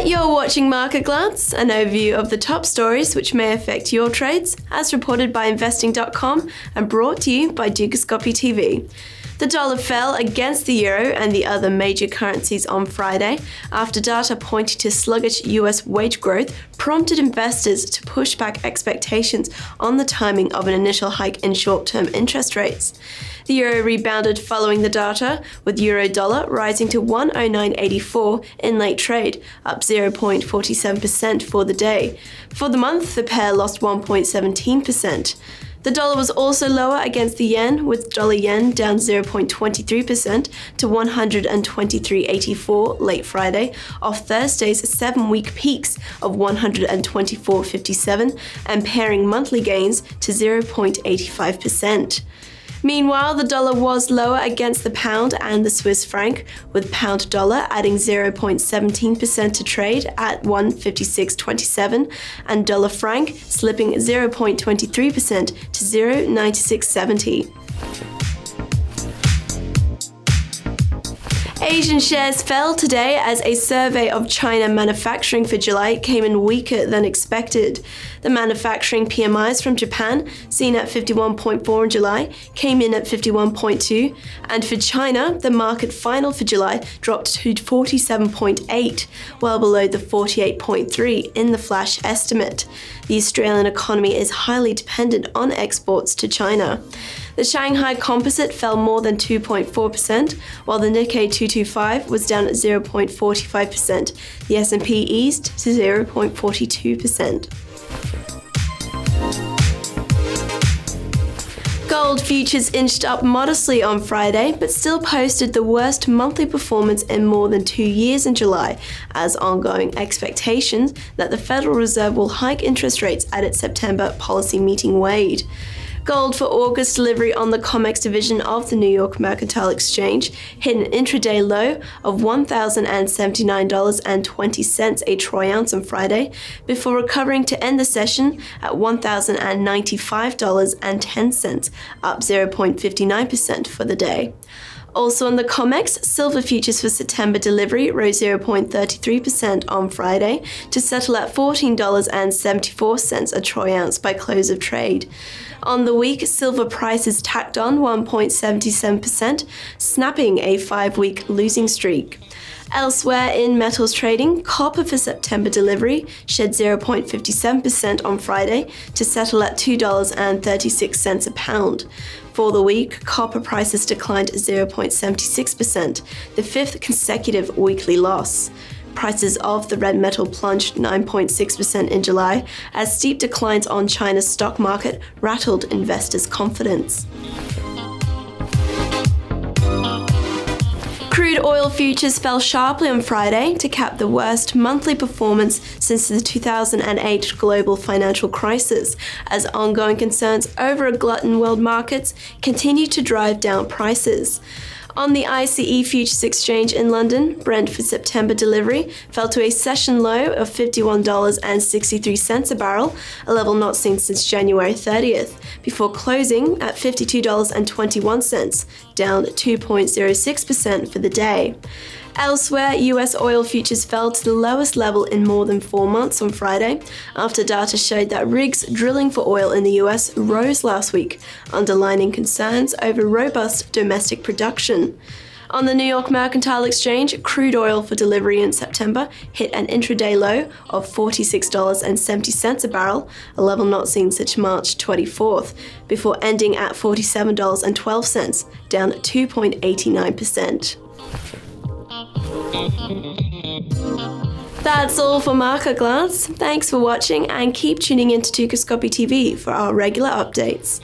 You're watching Market Glance, an overview of the top stories which may affect your trades, as reported by investing.com and brought to you by Dukascopy TV. The dollar fell against the euro and the other major currencies on Friday after data pointing to sluggish US wage growth prompted investors to push back expectations on the timing of an initial hike in short-term interest rates. The euro rebounded following the data, with euro-dollar rising to 109.84 in late trade, up 0.47% for the day. For the month, the pair lost 1.17%. The dollar was also lower against the yen, with dollar-yen down 0.23% to 123.84 late Friday, off Thursday's 7-week peaks of 124.57 and pairing monthly gains to 0.85%. Meanwhile, the dollar was lower against the pound and the Swiss franc, with pound dollar adding 0.17% to trade at 156.27 and dollar franc slipping 0.23% to 0.9670. Asian shares fell today as a survey of China manufacturing for July came in weaker than expected. The manufacturing PMIs from Japan, seen at 51.4 in July, came in at 51.2, and for China, the market final for July dropped to 47.8, well below the 48.3 in the flash estimate. The Australian economy is highly dependent on exports to China. The Shanghai Composite fell more than 2.4%, while the Nikkei 225 was down at 0.45%. The S&P eased to 0.42%. Gold futures inched up modestly on Friday, but still posted the worst monthly performance in more than 2 years in July, as ongoing expectations that the Federal Reserve will hike interest rates at its September policy meeting waned. Gold for August delivery on the COMEX division of the New York Mercantile Exchange hit an intraday low of $1,079.20 a troy ounce on Friday, before recovering to end the session at $1,095.10, up 0.59% for the day. Also on the COMEX, silver futures for September delivery rose 0.33% on Friday to settle at $14.74 a troy ounce by close of trade. On the week, silver prices tacked on 1.77%, snapping a 5-week losing streak. Elsewhere in metals trading, copper for September delivery shed 0.57% on Friday to settle at $2.36 a pound. For the week, copper prices declined 0.76%, the 5th consecutive weekly loss. Prices of the red metal plunged 9.6% in July, as steep declines on China's stock market rattled investors' confidence. Crude oil futures fell sharply on Friday to cap the worst monthly performance since the 2008 global financial crisis, as ongoing concerns over a glut in world markets continue to drive down prices. On the ICE Futures Exchange in London, Brent for September delivery fell to a session low of $51.63 a barrel, a level not seen since January 30th, before closing at $52.21, down 2.06% for the day. Elsewhere, US oil futures fell to the lowest level in more than 4 months on Friday, after data showed that rigs drilling for oil in the US rose last week, underlining concerns over robust domestic production. On the New York Mercantile Exchange, crude oil for delivery in September hit an intraday low of $46.70 a barrel, a level not seen since March 24th, before ending at $47.12, down 2.89%. That's all for Market Glance. Thanks for watching and keep tuning in to Dukascopy TV for our regular updates.